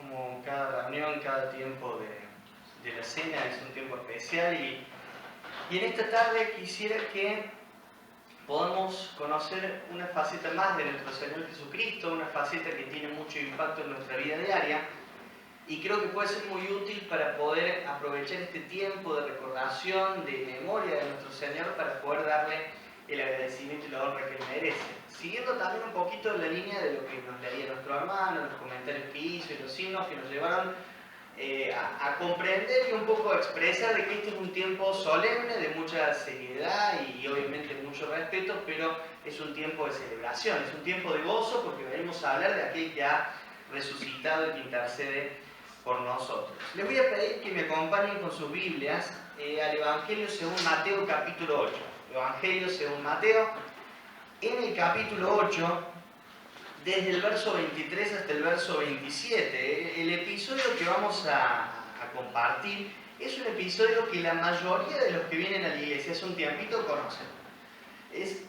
como cada reunión, cada tiempo de la cena es un tiempo especial y en esta tarde quisiera que podamos conocer una faceta más de nuestro Señor Jesucristo, una faceta que tiene mucho impacto en nuestra vida diaria y creo que puede ser muy útil para poder aprovechar este tiempo de recordación, de memoria de nuestro Señor para poder darle el agradecimiento y la honra que Él merece. Siguiendo también un poquito la línea de lo que nos leía nuestro hermano, los comentarios que hizo y los signos que nos llevaron a comprender y un poco a expresar de que este es un tiempo solemne, de mucha seriedad y obviamente mucho respeto, pero es un tiempo de celebración, es un tiempo de gozo porque venimos a hablar de aquel que ha resucitado y que intercede por nosotros. Les voy a pedir que me acompañen con sus Biblias al Evangelio según Mateo capítulo 8. Evangelio según Mateo, en el capítulo 8, desde el verso 23 hasta el verso 27. El episodio que vamos a compartir es un episodio que la mayoría de los que vienen a la iglesia hace un tiempito conocen. Es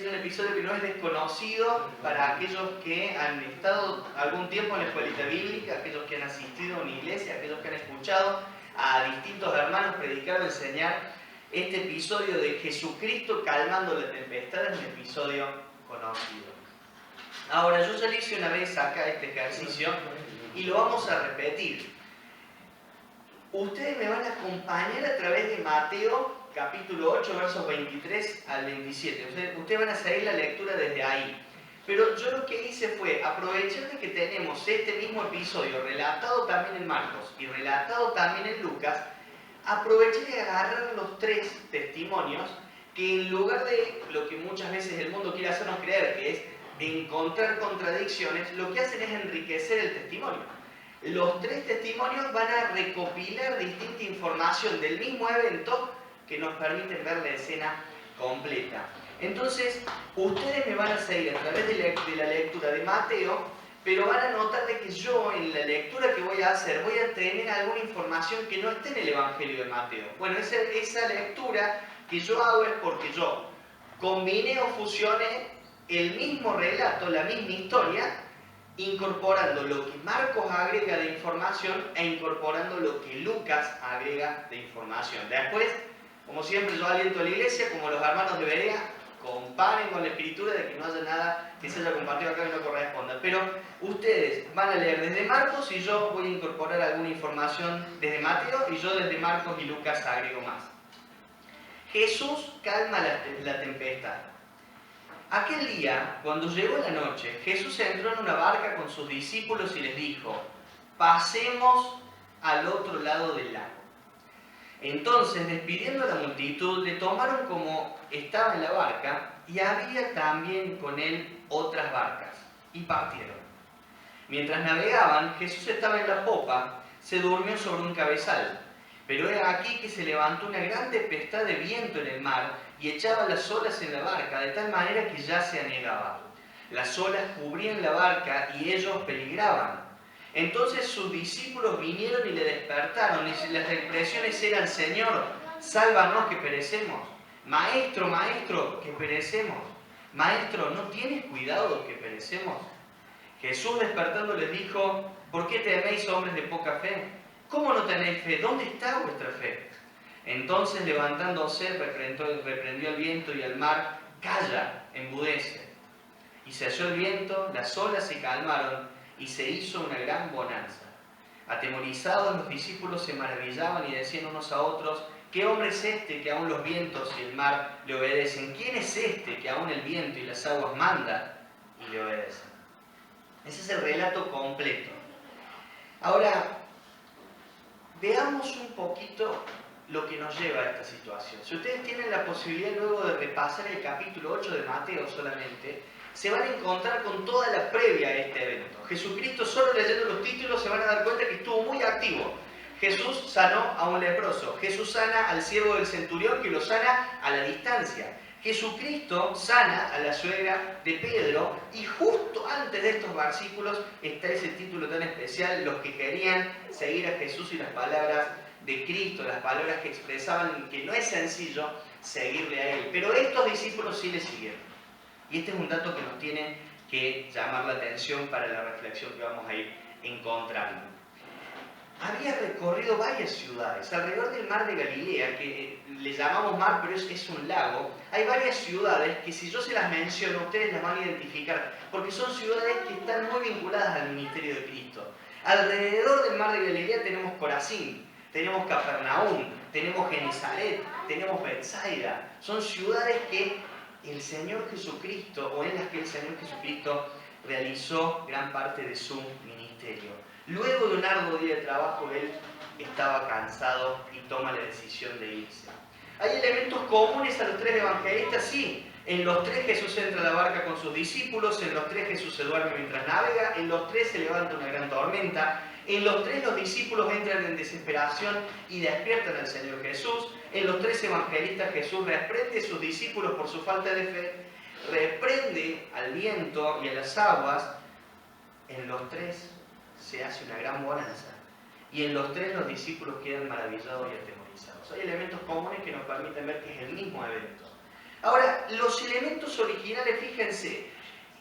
un episodio que no es desconocido para aquellos que han estado algún tiempo en la escuelita bíblica, aquellos que han asistido a una iglesia, aquellos que han escuchado a distintos hermanos predicar o enseñar. Este episodio de Jesucristo calmando la tempestad es un episodio conocido. Ahora, yo ya le hice una vez acá este ejercicio y lo vamos a repetir. Ustedes me van a acompañar a través de Mateo capítulo 8, versos 23 al 27. Ustedes van a seguir la lectura desde ahí. Pero yo lo que hice fue aprovechar de que tenemos este mismo episodio relatado también en Marcos y relatado también en Lucas. Aproveché de agarrar los tres testimonios que en lugar de lo que muchas veces el mundo quiere hacernos creer, que es encontrar contradicciones, lo que hacen es enriquecer el testimonio. Los tres testimonios van a recopilar distinta información del mismo evento que nos permiten ver la escena completa. Entonces, ustedes me van a seguir a través de la lectura de Mateo, pero van a notar de que yo en la lectura que voy a hacer voy a tener alguna información que no esté en el Evangelio de Mateo. Bueno, esa lectura que yo hago es porque yo combiné o fusioné el mismo relato, la misma historia, incorporando lo que Marcos agrega de información e incorporando lo que Lucas agrega de información. Después, como siempre, yo aliento a la iglesia, como los hermanos de Berea, comparen con la escritura de que no haya nada que se haya compartido acá y no corresponda. Pero ustedes van a leer desde Marcos y yo voy a incorporar alguna información desde Mateo y yo desde Marcos y Lucas agrego más. Jesús calma la tempestad. Aquel día, cuando llegó la noche, Jesús entró en una barca con sus discípulos y les dijo: pasemos al otro lado del lago. Entonces, despidiendo a la multitud, le tomaron como estaba en la barca y había también con él otras barcas, y partieron. Mientras navegaban, Jesús estaba en la popa, se durmió sobre un cabezal. Pero he aquí que se levantó una gran tempestad de viento en el mar y echaba las olas en la barca, de tal manera que ya se anegaba. Las olas cubrían la barca y ellos peligraban. Entonces sus discípulos vinieron y le despertaron, y las expresiones eran: Señor, sálvanos que perecemos. Maestro, maestro, que perecemos. Maestro, ¿no tienes cuidado que perecemos? Jesús despertando les dijo: ¿por qué teméis, hombres de poca fe? ¿Cómo no tenéis fe? ¿Dónde está vuestra fe? Entonces, levantándose, reprendió al viento y al mar: calla, enmudece. Y cesó el viento, las olas se calmaron y se hizo una gran bonanza. Atemorizados, los discípulos se maravillaban y decían unos a otros: ¿qué hombre es este que aún los vientos y el mar le obedecen? ¿Quién es este que aún el viento y las aguas manda y le obedecen? Ese es el relato completo. Ahora, veamos un poquito lo que nos lleva a esta situación. Si ustedes tienen la posibilidad luego de repasar el capítulo 8 de Mateo solamente, se van a encontrar con toda la previa a este evento. Jesucristo, solo leyendo los títulos, se van a dar cuenta que estuvo muy activo. Jesús sanó a un leproso. Jesús sana al siervo del centurión, que lo sana a la distancia. Jesucristo sana a la suegra de Pedro, y justo antes de estos versículos está ese título tan especial: los que querían seguir a Jesús y las palabras de Cristo, las palabras que expresaban que no es sencillo seguirle a Él. Pero estos discípulos sí le siguieron. Y este es un dato que nos tiene que llamar la atención para la reflexión que vamos a ir encontrando. Había recorrido varias ciudades, alrededor del mar de Galilea, que le llamamos mar, pero es un lago. Hay varias ciudades que si yo se las menciono, ustedes las van a identificar, porque son ciudades que están muy vinculadas al ministerio de Cristo. Alrededor del mar de Galilea tenemos Corazín, tenemos Capernaum, tenemos Genesaret, tenemos Betsaida. Son ciudades que el Señor Jesucristo, o en las que el Señor Jesucristo realizó gran parte de su ministerio. Luego de un arduo día de trabajo, él estaba cansado y toma la decisión de irse. ¿Hay elementos comunes a los tres evangelistas? Sí. En los tres Jesús entra a la barca con sus discípulos, en los tres Jesús se duerme mientras navega, en los tres se levanta una gran tormenta, en los tres los discípulos entran en desesperación y despiertan al Señor Jesús, en los tres evangelistas Jesús reprende a sus discípulos por su falta de fe, reprende al viento y a las aguas, en los tres se hace una gran bonanza y en los tres los discípulos quedan maravillados y atemorizados. Hay elementos comunes que nos permiten ver que es el mismo evento. Ahora, los elementos originales, fíjense,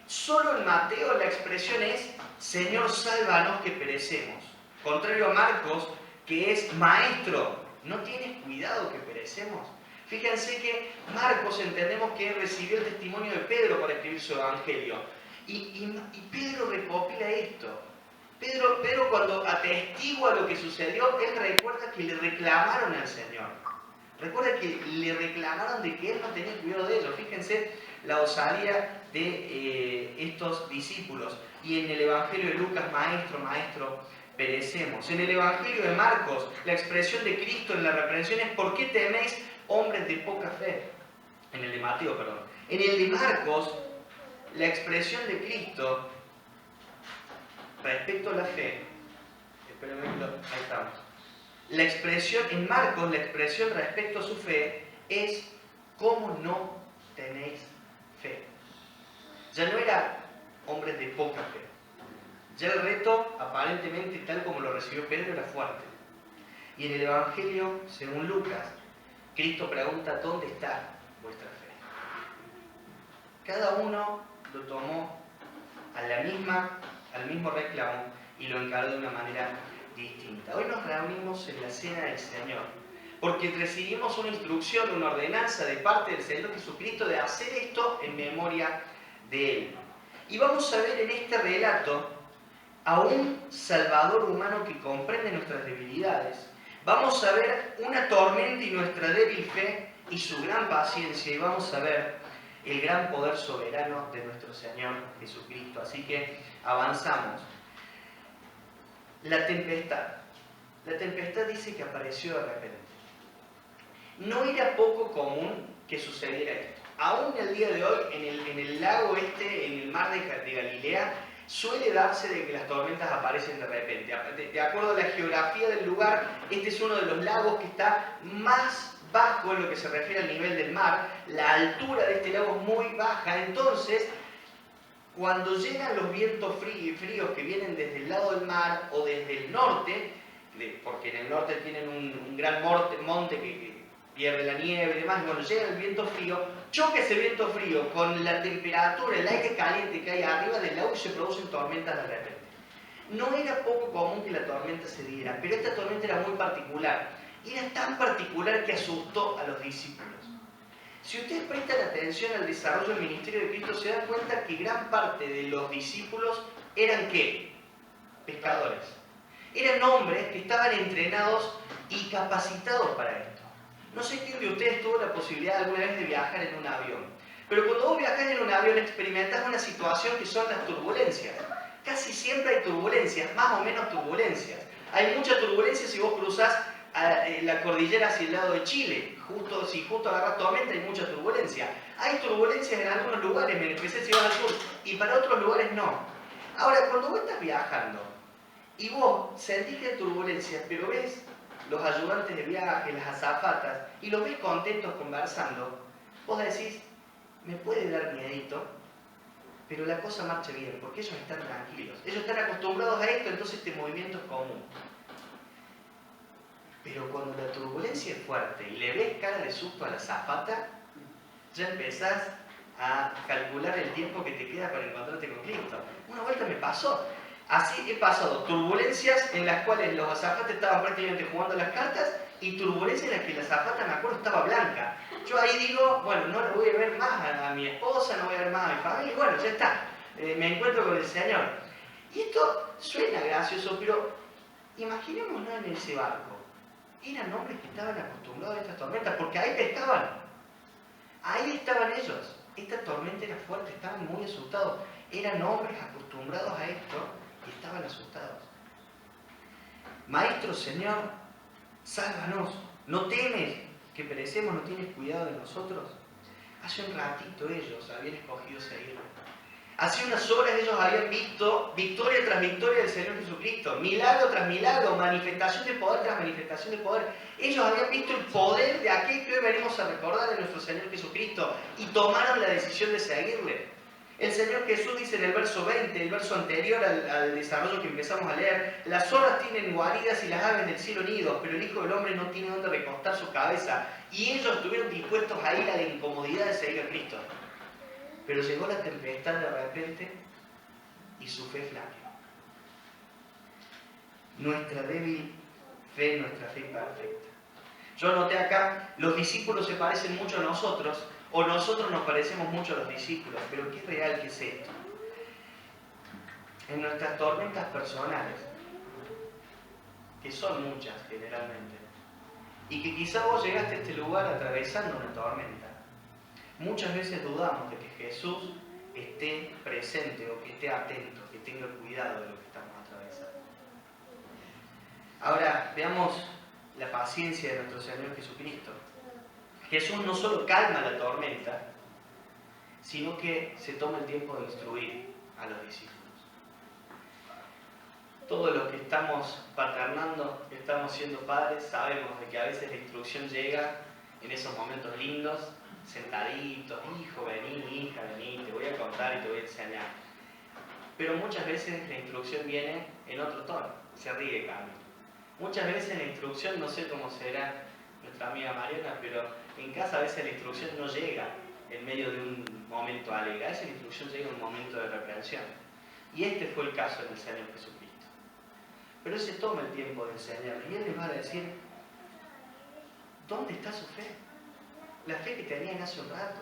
solo en Mateo la expresión es Señor, sálvanos que perecemos. Contrario a Marcos, que es Maestro, ¿no tienes cuidado que perecemos? Fíjense que Marcos entendemos que recibió el testimonio de Pedro para escribir su evangelio. Y Pedro recopila esto. Pedro cuando atestigua lo que sucedió, él recuerda que le reclamaron al Señor. Recuerda que le reclamaron de que él no tenía cuidado de ellos. Fíjense la osadía de estos discípulos. Y en el Evangelio de Lucas, Maestro, Maestro, perecemos. En el Evangelio de Marcos, la expresión de Cristo en la reprensión es ¿por qué teméis, hombres de poca fe? En el de Mateo, perdón. En el de Marcos, la expresión de Cristo respecto a la fe, espérenme, ahí estamos. La expresión, en Marcos, la expresión respecto a su fe es ¿cómo no tenéis fe? Ya no era hombres de poca fe. Ya el reto, aparentemente, tal como lo recibió Pedro, era fuerte. Y en el Evangelio, según Lucas, Cristo pregunta ¿dónde está vuestra fe? Cada uno lo tomó al mismo reclamo y lo encaró de una manera distinta. Hoy nos reunimos en la Cena del Señor porque recibimos una instrucción, una ordenanza de parte del Señor Jesucristo de hacer esto en memoria de Él. Y vamos a ver en este relato a un Salvador humano que comprende nuestras debilidades. Vamos a ver una tormenta y nuestra débil fe y su gran paciencia, y vamos a ver el gran poder soberano de nuestro Señor Jesucristo. Así que avanzamos. La tempestad. La tempestad dice que apareció de repente. No era poco común que sucediera esto. Aún el día de hoy, en el lago en el mar de Galilea, suele darse de que las tormentas aparecen de repente. De acuerdo a la geografía del lugar, este es uno de los lagos que está más bajo en lo que se refiere al nivel del mar. La altura de este lago es muy baja, entonces cuando llegan los vientos fríos que vienen desde el lado del mar o desde el norte, porque en el norte tienen un gran monte que pierde la nieve y demás, y cuando llega el viento frío, choca ese viento frío con la temperatura, el aire caliente que hay arriba del lago y se producen tormentas de repente. No era poco común que la tormenta se diera, pero esta tormenta era muy particular. Era tan particular que asustó a los discípulos. Si ustedes prestan atención al desarrollo del ministerio de Cristo, se dan cuenta que gran parte de los discípulos eran ¿qué? Pescadores. Eran hombres que estaban entrenados y capacitados para esto. No sé quién de ustedes tuvo la posibilidad alguna vez de viajar en un avión, pero cuando vos viajás en un avión experimentás una situación que son las turbulencias. Casi siempre hay turbulencias, más o menos turbulencias. Hay mucha turbulencia si vos cruzás la cordillera hacia el lado de Chile. Si justo agarras tormenta hay mucha turbulencia. Hay turbulencias en algunos lugares, en especial si vas al sur, y para otros lugares no. Ahora, cuando vos estás viajando y vos sentís que hay turbulencias, pero ves los ayudantes de viaje, las azafatas, y los ves contentos conversando, vos decís, me puede dar miedito, pero la cosa marcha bien, porque ellos están tranquilos. Ellos están acostumbrados a esto, entonces este movimiento es común. Pero cuando la turbulencia es fuerte y le ves cara de susto a la azafata, ya empezás a calcular el tiempo que te queda para encontrarte con Cristo. Una vuelta me pasó. Así he pasado turbulencias en las cuales los azafates estaban prácticamente jugando las cartas y turbulencias en las que la azafata, me acuerdo, estaba blanca. Yo ahí digo, bueno, no le voy a ver más a mi esposa, no voy a ver más a mi familia, y bueno, ya está, me encuentro con el Señor. Y esto suena gracioso, pero imaginémonos en ese barco. Eran hombres que estaban acostumbrados a estas tormentas, porque ahí pescaban. Ahí estaban ellos. Esta tormenta era fuerte, estaban muy asustados. Eran hombres acostumbrados a esto y estaban asustados. Maestro, Señor, sálvanos. ¿No temes que perecemos? ¿No tienes cuidado de nosotros? Hace un ratito ellos habían escogido seguirlo. Hace unas horas ellos habían visto victoria tras victoria del Señor Jesucristo, milagro tras milagro, manifestación de poder tras manifestación de poder. Ellos habían visto el poder de aquel que hoy venimos a recordar de nuestro Señor Jesucristo y tomaron la decisión de seguirle. El Señor Jesús dice en el verso 20, el verso anterior al desarrollo que empezamos a leer: las zorras tienen guaridas y las aves del cielo nidos, pero el Hijo del Hombre no tiene dónde recostar su cabeza. Y ellos estuvieron dispuestos a ir a la incomodidad de seguir a Cristo. Pero llegó la tempestad de repente y su fe flaqueó. Nuestra débil fe, nuestra fe imperfecta. Yo noté acá, los discípulos se parecen mucho a nosotros, o nosotros nos parecemos mucho a los discípulos, pero qué real que es esto. En nuestras tormentas personales, que son muchas generalmente, y que quizá vos llegaste a este lugar atravesando una tormenta, muchas veces dudamos de que Jesús esté presente o que esté atento, que tenga cuidado de lo que estamos atravesando. Ahora, veamos la paciencia de nuestro Señor Jesucristo. Jesús no solo calma la tormenta, sino que se toma el tiempo de instruir a los discípulos. Todos los que estamos paternando, que estamos siendo padres, sabemos de que a veces la instrucción llega en esos momentos lindos, sentaditos: hijo, vení, hija, vení, te voy a contar y te voy a enseñar. Pero muchas veces la instrucción viene en otro tono, se ríe Camilo. Muchas veces la instrucción, no sé cómo será nuestra amiga Mariana, pero en casa a veces la instrucción no llega en medio de un momento alegre, a veces la instrucción llega en un momento de reprensión. Y este fue el caso en el Señor Jesucristo. Pero Él se toma el tiempo de enseñarles y Él les va a decir: ¿dónde está su fe? La fe que tenían hace un rato,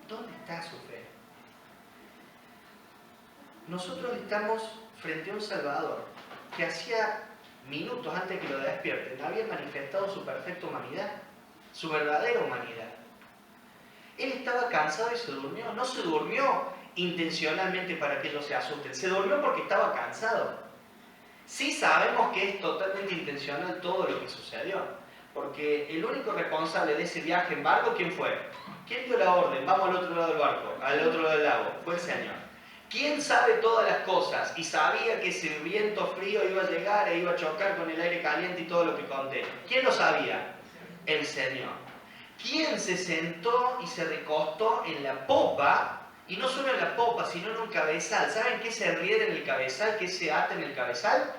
¿dónde está su fe? Nosotros estamos frente a un Salvador que hacía minutos antes que lo despierten había manifestado su perfecta humanidad, su verdadera humanidad. Él estaba cansado y se durmió. No se durmió intencionalmente para que ellos se asusten, se durmió porque estaba cansado. Sí sabemos que es totalmente intencional todo lo que sucedió, porque el único responsable de ese viaje en barco, ¿quién fue? ¿Quién dio la orden? Vamos al otro lado del barco, al otro lado del lago. Fue el Señor. ¿Quién sabe todas las cosas y sabía que ese viento frío iba a llegar e iba a chocar con el aire caliente y todo lo que conté? ¿Quién lo sabía? El Señor. ¿Quién se sentó y se recostó en la popa? Y no solo en la popa, sino en un cabezal. ¿Saben qué se enrieda en el cabezal? ¿Qué se ata en el cabezal?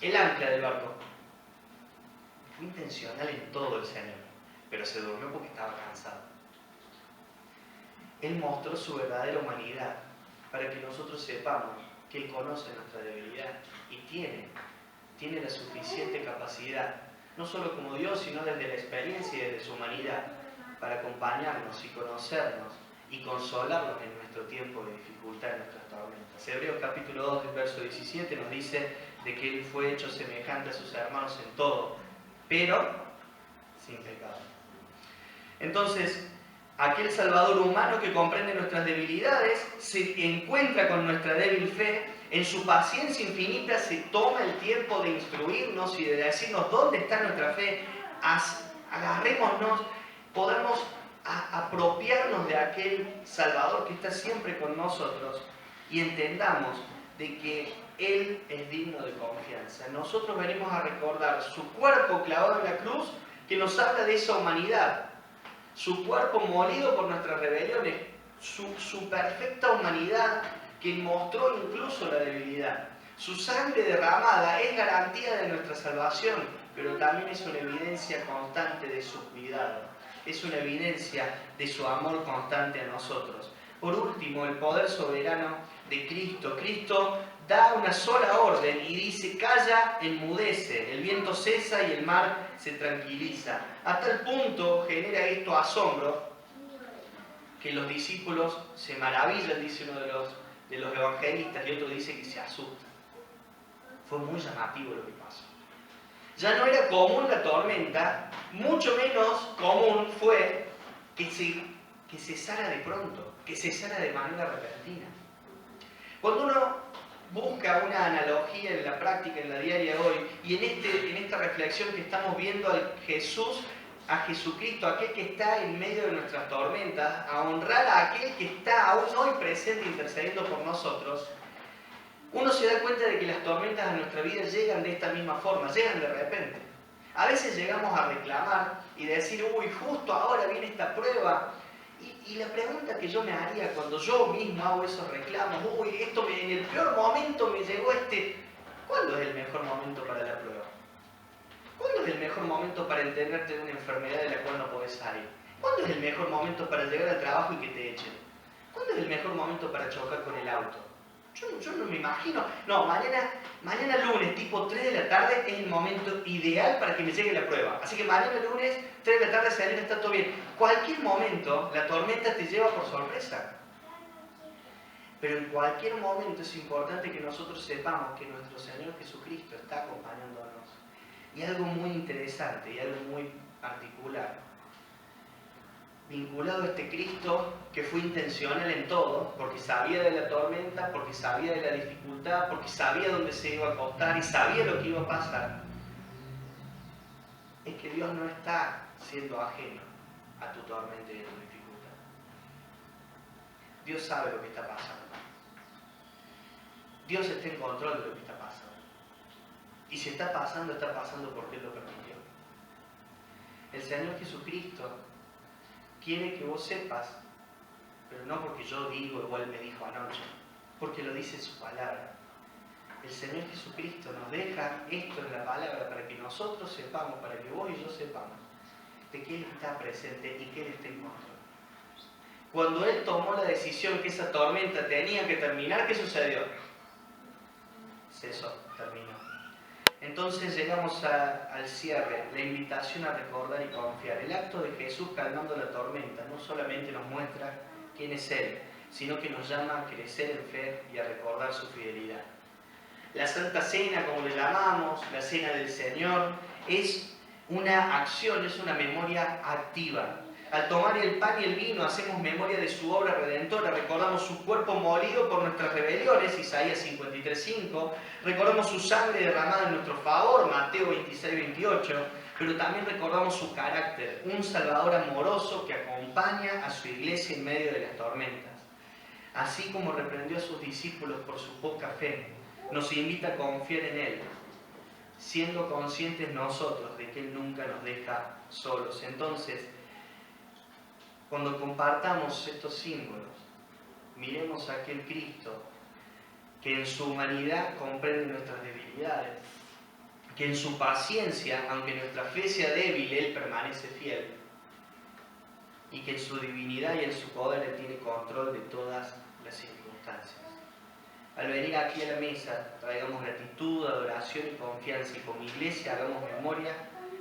El ancla del barco. Fue intencional en todo el Señor, pero se durmió porque estaba cansado. Él mostró su verdadera humanidad para que nosotros sepamos que Él conoce nuestra debilidad y tiene la suficiente capacidad, no solo como Dios, sino desde la experiencia y desde su humanidad, para acompañarnos y conocernos y consolarnos en nuestro tiempo de dificultad, en nuestras tormentas. Hebreos capítulo 2, verso 17 nos dice de que Él fue hecho semejante a sus hermanos en todo, pero sin pecado. Entonces, aquel Salvador humano que comprende nuestras debilidades se encuentra con nuestra débil fe, en su paciencia infinita se toma el tiempo de instruirnos y de decirnos dónde está nuestra fe. Agarrémonos, podamos apropiarnos de aquel Salvador que está siempre con nosotros y entendamos de que Él es digno de confianza. Nosotros venimos a recordar su cuerpo clavado en la cruz, que nos habla de esa humanidad, su cuerpo molido por nuestras rebeliones, su perfecta humanidad que mostró incluso la debilidad. Su sangre derramada es garantía de nuestra salvación, pero también es una evidencia constante de su cuidado. Es una evidencia de su amor constante a nosotros. Por último, el poder soberano de Cristo. Cristo da una sola orden y dice: calla, enmudece, el viento cesa y el mar se tranquiliza. A tal punto genera esto asombro que los discípulos se maravillan, dice uno de los evangelistas, y otro dice que se asustan. Fue muy llamativo lo que pasó. Ya no era común la tormenta, mucho menos común fue que cesara de pronto, que cesara de manera repentina. Cuando uno busca una analogía en la práctica, en la diaria hoy, y en esta reflexión que estamos viendo a Jesucristo, aquel que está en medio de nuestras tormentas, a honrar a aquel que está aún hoy presente intercediendo por nosotros, uno se da cuenta de que las tormentas a nuestra vida llegan de esta misma forma, llegan de repente. A veces llegamos a reclamar y decir: uy, justo ahora viene esta prueba. Y la pregunta que yo me haría cuando yo mismo hago esos reclamos: uy, en el peor momento me llegó ¿cuándo es el mejor momento para la prueba? ¿Cuándo es el mejor momento para enterarte de una enfermedad de la cual no podés salir? ¿Cuándo es el mejor momento para llegar al trabajo y que te echen? ¿Cuándo es el mejor momento para chocar con el auto? Yo no me imagino. No, mañana lunes, tipo 3 de la tarde, es el momento ideal para que me llegue la prueba. Así que mañana lunes, 3 de la tarde, salir, está todo bien. Cualquier momento, la tormenta te lleva por sorpresa. Pero en cualquier momento es importante que nosotros sepamos que nuestro Señor Jesucristo está acompañándonos. Y algo muy interesante y algo muy particular, vinculado a este Cristo que fue intencional en todo, porque sabía de la tormenta, porque sabía de la dificultad, porque sabía dónde se iba a acostar y sabía lo que iba a pasar, es que Dios no está siendo ajeno a tu tormenta y a tu dificultad. Dios sabe lo que está pasando. Dios está en control de lo que está pasando. Y si está pasando porque Él lo permitió. El Señor Jesucristo quiere que vos sepas, pero no porque yo digo o Él me dijo anoche, porque lo dice su palabra. El Señor Jesucristo nos deja esto en la palabra para que nosotros sepamos, para que vos y yo sepamos de que Él está presente y que Él está en control. Cuando Él tomó la decisión que esa tormenta tenía que terminar, ¿qué sucedió? Cesó, terminó. Entonces llegamos al cierre, la invitación a recordar y confiar. El acto de Jesús calmando la tormenta no solamente nos muestra quién es Él, sino que nos llama a crecer en fe y a recordar su fidelidad. La Santa Cena, como le llamamos, la Cena del Señor, es una acción, es una memoria activa. Al tomar el pan y el vino hacemos memoria de su obra redentora, recordamos su cuerpo molido por nuestras rebeliones, Isaías 53:5, recordamos su sangre derramada en nuestro favor, Mateo 26:28, pero también recordamos su carácter, un Salvador amoroso que acompaña a su iglesia en medio de las tormentas. Así como reprendió a sus discípulos por su poca fe, nos invita a confiar en Él, siendo conscientes nosotros de que Él nunca nos deja solos. Entonces, cuando compartamos estos símbolos, miremos a aquel Cristo que en su humanidad comprende nuestras debilidades, que en su paciencia, aunque nuestra fe sea débil, Él permanece fiel, y que en su divinidad y en su poder Él tiene control de todas las circunstancias. Al venir aquí a la mesa, traigamos gratitud, adoración y confianza, y como iglesia hagamos memoria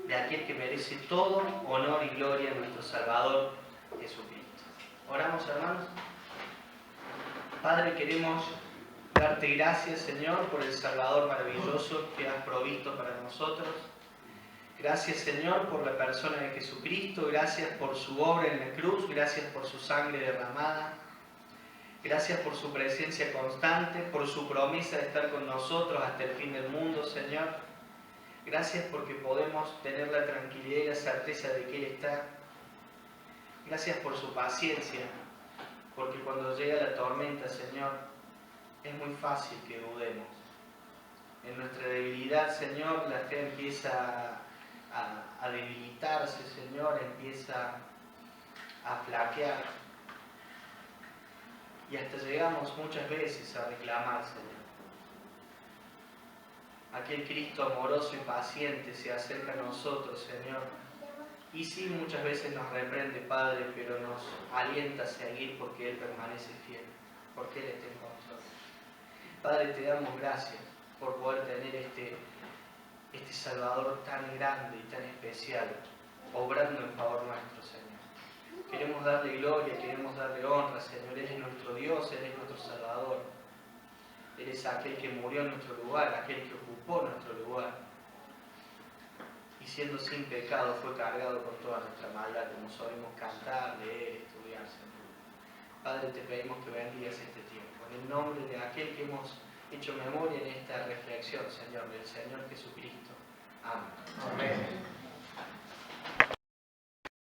de aquel que merece todo honor y gloria, nuestro Salvador Jesucristo. Oramos, hermanos. Padre, queremos darte gracias, Señor, por el Salvador maravilloso que has provisto para nosotros. Gracias, Señor, por la persona de Jesucristo. Gracias por su obra en la cruz. Gracias por su sangre derramada. Gracias por su presencia constante, por su promesa de estar con nosotros hasta el fin del mundo, Señor. Gracias porque podemos tener la tranquilidad y la certeza de que Él está. Gracias por su paciencia, porque cuando llega la tormenta, Señor, es muy fácil que dudemos. En nuestra debilidad, Señor, la fe empieza a debilitarse, Señor, empieza a flaquear. Y hasta llegamos muchas veces a reclamar, Señor. Aquel Cristo amoroso y paciente se acerca a nosotros, Señor. Y sí, muchas veces nos reprende, Padre, pero nos alienta a seguir porque Él permanece fiel, porque Él está en control. Padre, te damos gracias por poder tener este Salvador tan grande y tan especial, obrando en favor nuestro, Señor. Queremos darle gloria, queremos darle honra, Señor. Él es nuestro Dios, Él es nuestro Salvador. Él es aquel que murió en nuestro lugar, aquel que ocupó nuestro lugar. Y siendo sin pecado fue cargado con toda nuestra maldad, como solemos cantar, leer, estudiar, Señor. Padre, te pedimos que bendigas este tiempo. En el nombre de aquel que hemos hecho memoria en esta reflexión, Señor, del Señor Jesucristo. Amén. Amén.